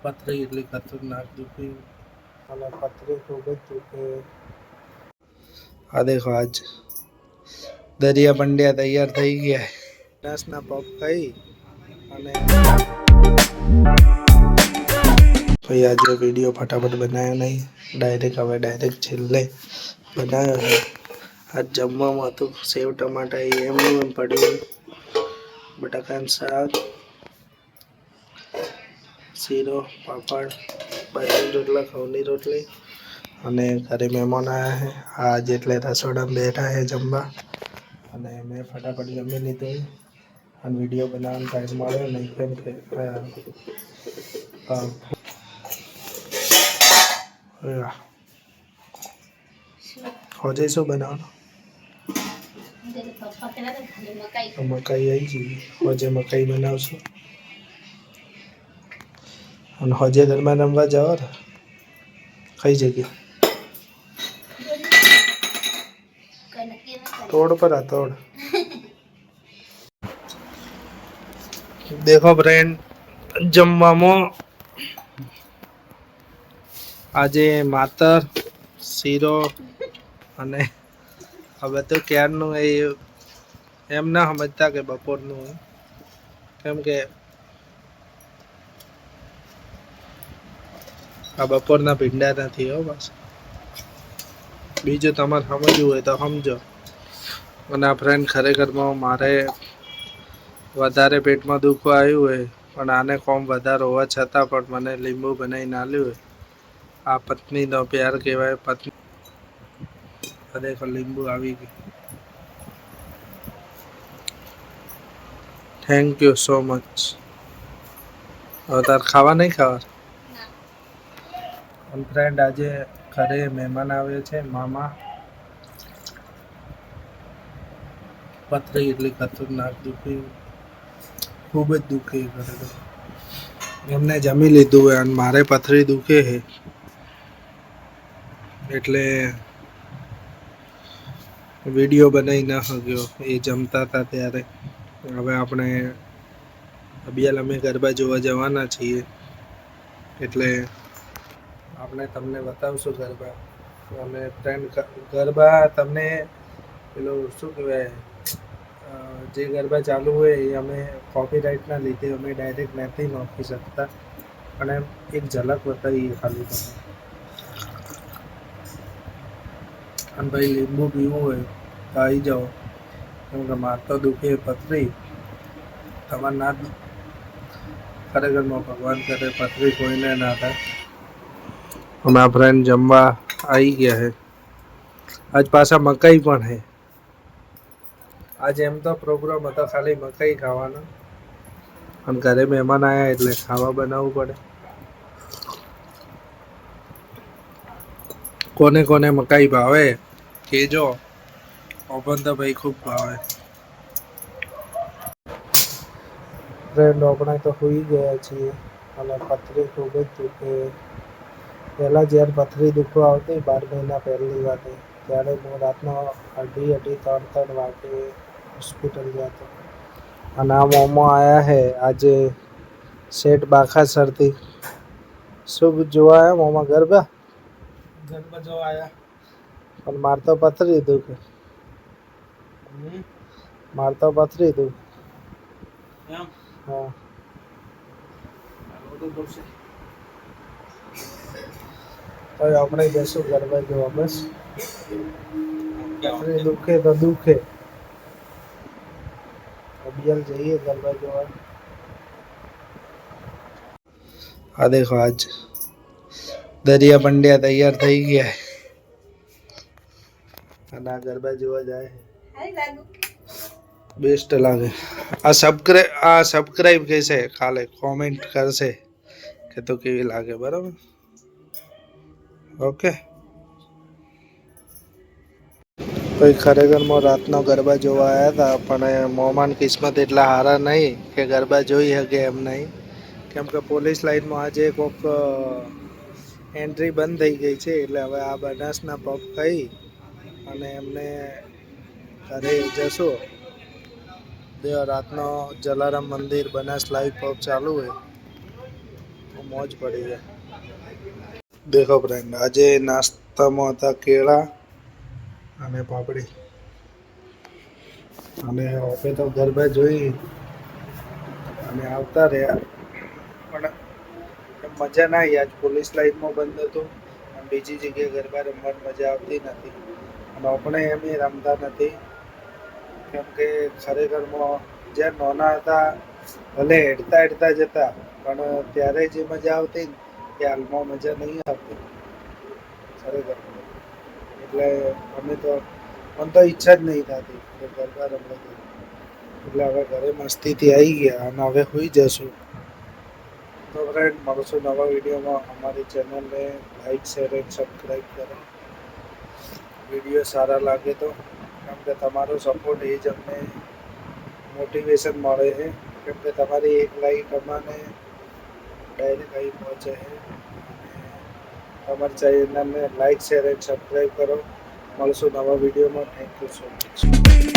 પથરી એટલી ખતરનાક દુખી અને પથરી ખૂબ જ દુખે. આ દેખો આજ દરિયા પંડ્યા તૈયાર થઈ ગયા. દસના પપ ખાઈ અને ભાઈ આજે વિડીયો ફટાફટ બનાવ્યો નહીં, ડાયરેક્ટ છેલ્લે બનાવ્યો છે. આજ જમવામાં હતું સેવ ટમાટા એમ પડ્યું, બટાકાનું શાક, શીરો, પાપડ, બાજરી રોટલા, ખવની રોટલી અને ઘરે મહેમાન આવ્યા છે. આજ એટલે રસોડામાં બેઠા છે જમવા અને મેં ફટાફટ જમી લીધું અને વિડીયો બનાવવાનો ટાઈમ મળ્યો નહીં કેમ કે હોજે શું બનાવવાનું? મકાઈ આવી ગઈ. હોજે મકાઈ બનાવશું અને હોજે ઘરમાં રમવા જાઓ ને કઈ જગ્યા? તોડ પર આ તોડ. દેખો ફ્રેન્ડ, જમવામાં આજે માતર શીરો અને હવે તો ક્યારનું એમ ના સમજતા કે બપોરનું, કેમ કે આ બપોરના ભીંડા નથી હો. બસ બીજું તમારે સમજવું હોય તો સમજો. અને આ ફ્રેન્ડ ખરેખરમાં મારે વધારે પેટમાં દુખવા આવ્યું હોય પણ આને કોમ વધારે હોવા છતાં પણ મને લીંબુ બનાવીને આલ્યું હોય. આ પત્નીનો પ્યાર કહેવાય. પત્ની ખરેખર લીંબુ આવી ગઈ. Thank you so much. હવે તાર ખાવા નહીં ખાવા? ફ્રેન્ડ આજે ઘરે મહેમાન આવે છે, મામા. પથરી એટલી ખતરનાક દુખી, ખૂબ જ દુખી ખરેખર. એમને જમી લીધું હોય અને મારે પથરી દુખે છે એટલે વિડીયો બનાવી ના શક્યો. એ જમતા હતા ત્યારે. હવે આપણે અબિયાલ અમે ગરબા જોવા જવાના છીએ એટલે આપણે તમને બતાવશું ગરબા. અને ફ્રેન્ડ ગરબા તમને પેલું શું કહેવાય, જે ગરબા ચાલુ હોય એ અમે કોપીરાઇટના લીધે અમે ડાયરેક્ટ નથી નાખી શકતા, પણ એમ એક ઝલક બતાવીએ ખાલી તમને. અને ભાઈ લીંબુ પીવું હોય તો આવી જાઓ, કેમ કે માર તો દુખે પથરી. તમારે ના ખરેખરમાં ભગવાન કરે પથરી કોઈને ના થાય. અમારા ફ્રેન્ડ જમવા આવી ગયા છે. આજ પાછા મકાઈ પણ છે. આજે એમ તો પ્રોગ્રામ હતો ખાલી મકાઈ ખાવાનો, અને ઘરે મહેમાન આવ્યા એટલે ખાવા બનાવવું પડે. કોને કોને મકાઈ ભાવે કહેજો. ઓપન તો ભાઈ ખૂબ ભાવે. ફ્રેન્ડ આપણે તો સુઈ ગયા છીએ અને પથરી ખૂબ જ દુખે. પહેલાં જ્યારે પથરી દુખવા આવતી 12 મહિના પહેલી વાત, ત્યારે હું રાતના 2:30-3 વાગે હોસ્પિટલ જતો. અને આ મોમો આવ્યા છે આજે શેઠ બાખા સરથી. શું જોવા આવ્યા મોમા? ગરબા જોવા આવ્યા. પણ માર તો પથરી દુખે. માર તો પથરી દુખે. હા, હવે આપણે જઈશું ગરબા જોવા. બસ પથરી દુખે તો દુખે. અબિયાલ જઈએ ગરબા જોવા. આ દેખો આજ દરિયા પંડ્યા તૈયાર થઈ ગયા અને આ ગરબા જોવા જાય. બેસ્ટ લાગે. આ સબસ્ક્રાઇબ કહેશે, ખાલી કોમેન્ટ કરશે કે તો કેવી લાગે. બરાબર, ઓકે. ભાઈ ખરેખરમાં રાતનો ગરબા જોવા આવ્યા હતા, પણ મોમાન કિસ્મત એટલા સારા નહીં કે ગરબા જોઈ શકે એમ નહીં. કેમ કે પોલીસ લાઇનમાં આજે કોઈક એન્ટ્રી બંધ થઈ ગઈ છે, એટલે હવે આ બનાસના પબ ખાઈ અને એમને ઘરે જશું. રાતનો જલારામ મંદિર બનાસ લાઈવ પબ ચાલુ હોય મોજ પડી જાય. દેખો ફ્રેન્ડ, આજે નાસ્તામાં હતા કેળા અને પાપડી, અને હવે તો ગરબા જોઈ અને આવતા રહ્યા. પણ મજા ના આવી. આજ પોલીસ લાઈનમાં બંધ હતું અને બીજી જગ્યાએ ગરબા રમવાની મજા આવતી નથી. અને આપણે એમ રમતા નથી, કેમ કે ખરેખરમાં જ્યાં નાના હતા ભલે હેડતા જતા, પણ ત્યારે જે મજા આવતી ને એ હાલમાં મજા નહીં આવતી ખરેખર. એટલે અમે તો મને તો ઈચ્છા જ નહીં થતી કે ગરબા રમવાની. એટલે હવે ઘરે મસ્તીથી આવી ગયા અને હવે સુઈ જશું. તો ફ્રેન્ડ, મળશું નવા વિડીયોમાં. અમારી ચેનલને લાઈક, શેર અને સબસ્ક્રાઈબ કરો. વિડીયો સારા લાગે તો, કેમ કે તમારો સપોર્ટ એ જ અમને મોટિવેશન મળે છે. કેમ કે તમારી એક લાઈક અમને ડાયરેક્ટ અહીં પહોંચે છે. અમારી ચેનલને લાઈક, શેર અને સબસ્ક્રાઈબ કરો. મળશું નવા વિડીયોમાં. Thank you so much.